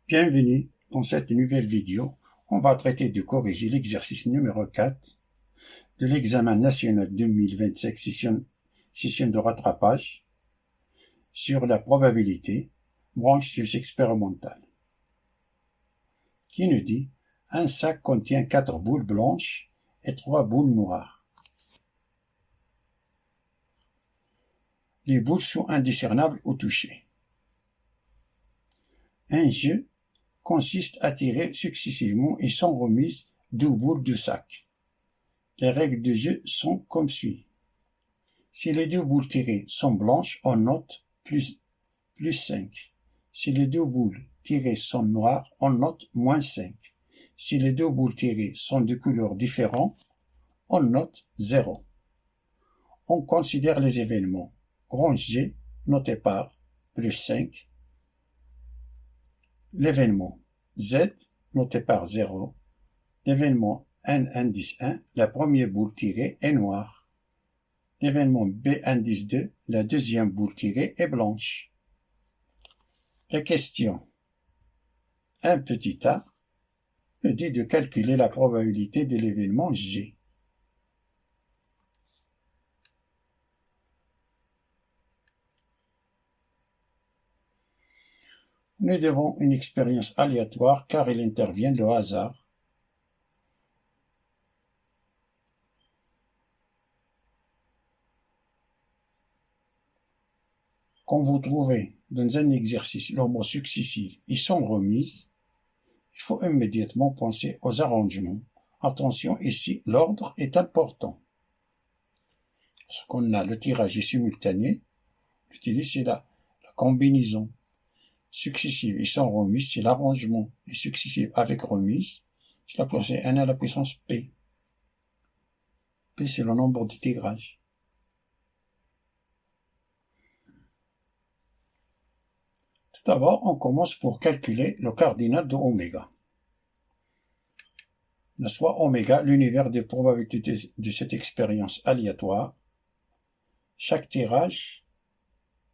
Bienvenue dans cette nouvelle vidéo. On va traiter de corriger l'exercice numéro 4 de l'examen national 2025 session de rattrapage sur la probabilité, branche expérimentale, qui nous dit un sac contient 4 boules blanches et 3 boules noires. Les boules sont indiscernables au toucher. Un jeu consiste à tirer successivement et sans remise 2 boules de sac. Les règles du jeu sont comme suit. Si les 2 boules tirées sont blanches, on note plus 5. Si les 2 boules tirées sont noires, on note moins 5. Si les 2 boules tirées sont de couleurs différentes, on note 0. On considère les événements. Grand G noté par plus 5. L'événement Z noté par 0. L'événement N indice 1, la première boule tirée est noire. L'événement B indice 2, la deuxième boule tirée est blanche. La question 1 petit a nous dit de calculer la probabilité de l'événement G. Nous devons une expérience aléatoire car il intervient le hasard. Quand vous trouvez dans un exercice le mot successif et sans remise, il faut immédiatement penser aux arrangements. Attention, ici, l'ordre est important. Parce qu'on a le tirage est simultané, j'utilise c'est la combinaison. Successive et sans remise, c'est l'arrangement. Et successive avec remise, c'est la puissance 1 à la puissance P. P, c'est le nombre de tirages. Tout d'abord, on commence pour calculer le cardinal de oméga. Soit oméga, l'univers des probabilités de cette expérience aléatoire. Chaque tirage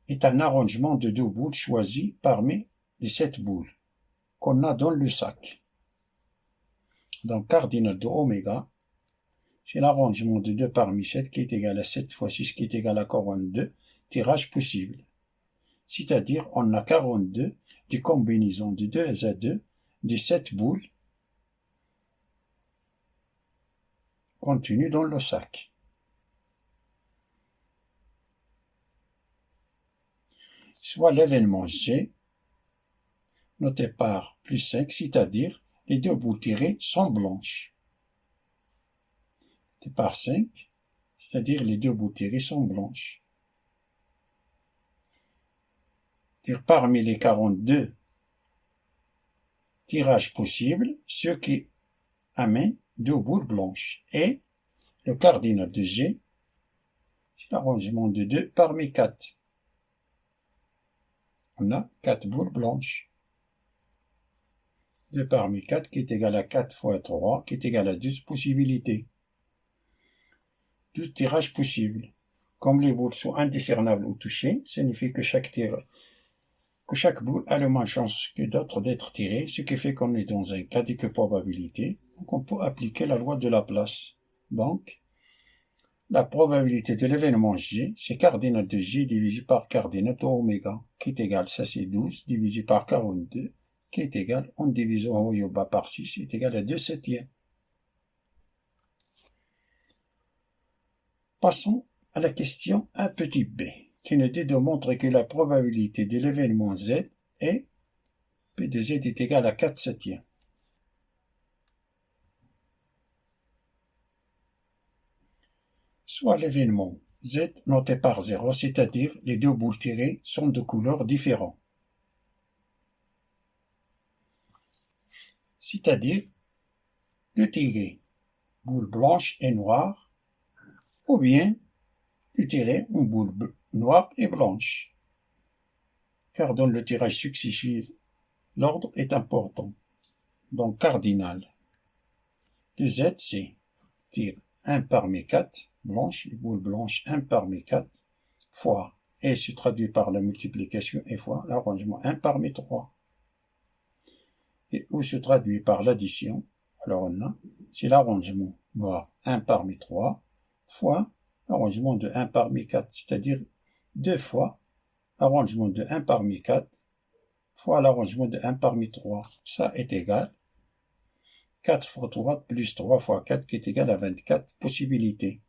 est un arrangement de 2 boules choisies parmi les 7 boules qu'on a dans le sac. Donc, cardinal de oméga, c'est l'arrangement de 2 parmi 7 qui est égal à 7 fois 6 qui est égal à 42 tirages possibles. C'est-à-dire, on a 42 de combinaisons de 2 à 2 des 7 boules contenues dans le sac. Soit l'événement G, noté par plus 5, c'est-à-dire les 2 boules tirées sont blanches. Noté par 5, c'est-à-dire les 2 boules tirées sont blanches. C'est-à-dire parmi les 42 tirages possibles, ceux qui amènent 2 boules blanches. Et le cardinal de G, c'est l'arrangement de 2 parmi 4. On a 4 boules blanches. 2 parmi 4 qui est égal à 4 fois 3 qui est égal à 12 possibilités. 12 tirages possibles. Comme les boules sont indiscernables au toucher, signifie que chaque boule a le moins de chance que d'autres d'être tirée, ce qui fait qu'on est dans un cas de probabilité. Donc on peut appliquer la loi de Laplace. Donc, la probabilité de l'événement G, c'est cardinal de G divisé par cardinal de oméga, qui est égal, ça c'est 12, divisé par 42, qui est égal, en divisant haut et bas par 6, est égal à 2 septièmes. Passons à la question 1 petit b, qui nous dit de montrer que la probabilité de l'événement Z est P de Z est égal à 4 septièmes. Soit l'événement Z noté par 0, c'est-à-dire les 2 boules tirées sont de couleurs différentes. C'est-à-dire de tirer boule blanche et noire, ou bien de tirer une boule noire et blanche. Car dans le tirage successif, l'ordre est important. Donc cardinal de Z, c'est tire 1 parmi 4 blanche, boule blanche 1 parmi 4 fois, et se traduit par la multiplication et fois l'arrangement 1 parmi 3. et ou se traduit par l'addition. Alors on a, c'est l'arrangement noir 1 parmi 3 fois l'arrangement de 1 parmi 4, c'est-à-dire 2 fois l'arrangement de 1 parmi 4 fois l'arrangement de 1 parmi 3. Ça est égal 4 fois 3 plus 3 fois 4 qui est égal à 24 possibilités.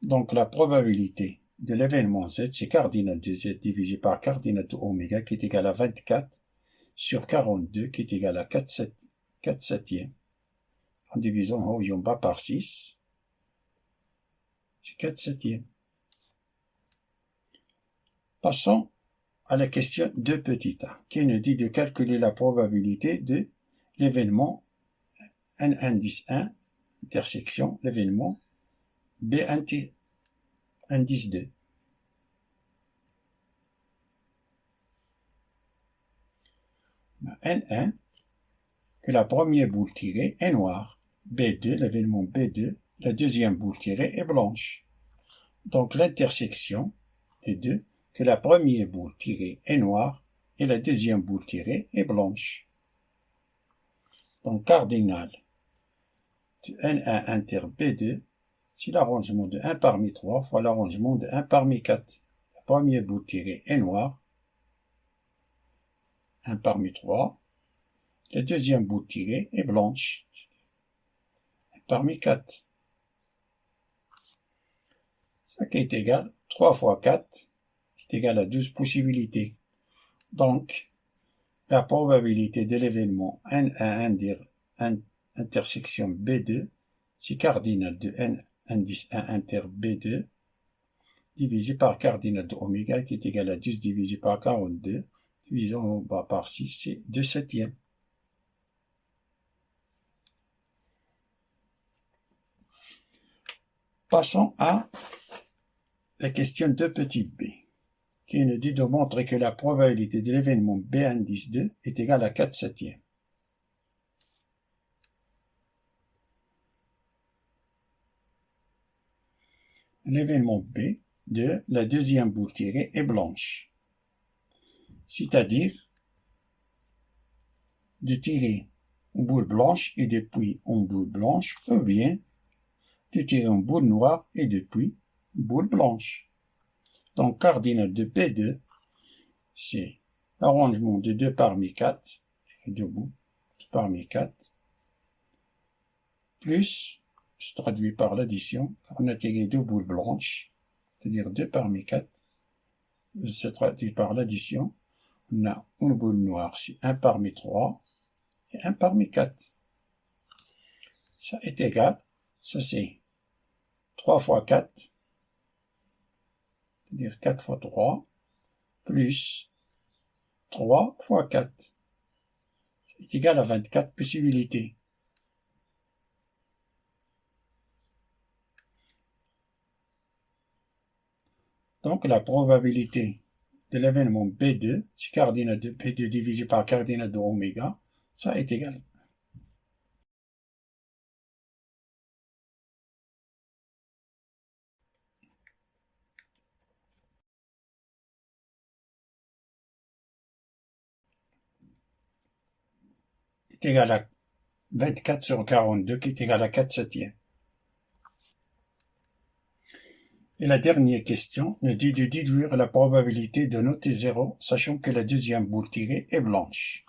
Donc la probabilité de l'événement Z, c'est cardinal de Z divisé par cardinal de oméga qui est égal à 24 sur 42 qui est égal à 4 septièmes. En divisant en haut et en bas par 6, c'est 4 septièmes. Passons à la question 2 petit a, qui nous dit de calculer la probabilité de l'événement N indice 1 intersection l'événement B indice 2. N1, que la première boule tirée est noire. B2, l'événement B2, la deuxième boule tirée est blanche. Donc l'intersection des deux, que la première boule tirée est noire et la deuxième boule tirée est blanche. Donc cardinal de N1 inter B2, c'est l'arrangement de 1 parmi 3 fois l'arrangement de 1 parmi 4. La première boule tirée est noire, 1 parmi 3. La deuxième boule tirée est blanche, 1 parmi 4. Ça qui est égal, 3 fois 4, qui est égal à 12 possibilités. Donc, la probabilité de l'événement N1 intersection B2, c'est cardinal de N indice 1 inter B2, divisé par cardinal de oméga, qui est égal à 12 divisé par 42, divisé en bas par 6, c'est 2 septièmes. Passons à la question 2 petit b, qui nous dit de montrer que la probabilité de l'événement B indice 2 est égale à 4 septièmes. L'événement B de la deuxième boule tirée est blanche, c'est-à-dire de tirer une boule blanche et depuis une boule blanche, ou bien de tirer une boule noire et depuis une boule blanche. Donc cardinal de B2, c'est l'arrangement de 2 parmi 4, c'est 2 bouts, 2 parmi 4, plus, se traduit par l'addition, on a tiré 2 boules blanches, c'est-à-dire 2 parmi 4, se traduit par l'addition, on a une boule noire, c'est 1 parmi 3, et 1 parmi 4. Ça est égal, ça c'est 3 fois 4, c'est-à-dire 4 fois 3, plus 3 fois 4, est égal à 24 possibilités. Donc la probabilité de l'événement B2, c'est cardinal de B2 divisé par cardinal de oméga, ça est égal. Est égal à 24 sur 42 qui est égal à 4 septièmes. Et la dernière question nous dit de déduire la probabilité de noter 0, sachant que la deuxième boule tirée est blanche.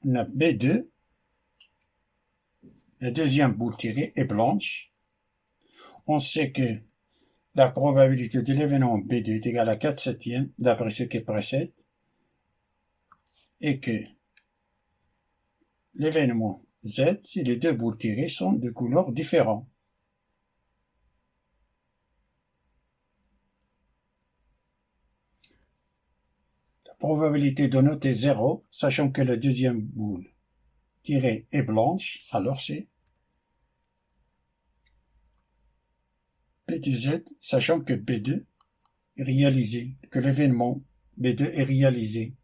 On a B2, la deuxième boule tirée est blanche. On sait que la probabilité de l'événement B2 est égale à 4 septièmes, d'après ce qui précède, et que l'événement Z, si les deux boules tirées sont de couleurs différentes. La probabilité de noter 0, sachant que la deuxième boule tirée est blanche, alors c'est B2Z, sachant que B2 est réalisé, que l'événement B2 est réalisé.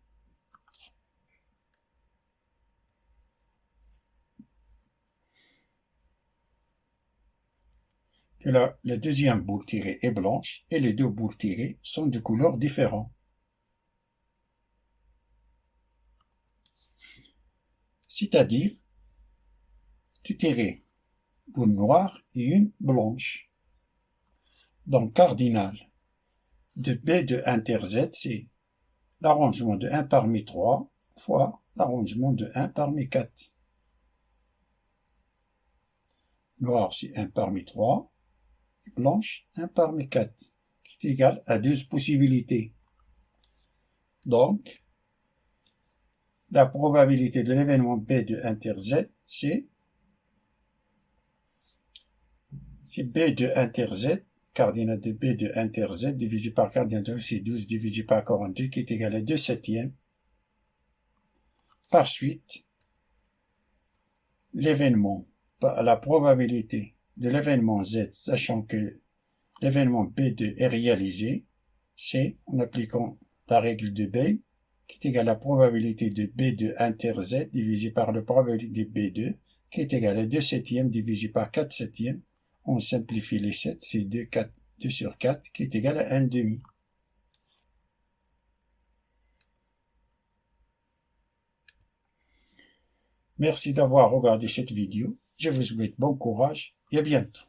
que la deuxième boule tirée est blanche et les deux boules tirées sont de couleurs différentes. C'est-à-dire, tu tirais une boule noire et une blanche. Donc, cardinal de B de inter Z, c'est l'arrangement de 1 parmi 3 fois l'arrangement de 1 parmi 4. Noir, c'est 1 parmi 3, et blanche, 1 parmi 4, qui est égal à 12 possibilités. Donc, la probabilité de l'événement B de inter Z, c'est B de inter Z, cardinal de B de inter Z divisé par cardinal de c'est 12 divisé par 42 qui est égal à 2 septièmes. Par suite, l'événement, la probabilité de l'événement Z, sachant que l'événement B2 est réalisé, c'est en appliquant la règle de Bay, qui est égale à la probabilité de B2 inter Z divisé par la probabilité de B2, qui est égale à 2 septièmes divisé par 4 septièmes. On simplifie les 7, c'est 2 sur 4, qui est égal à 1 demi. Merci d'avoir regardé cette vidéo. Je vous souhaite bon courage et à bientôt.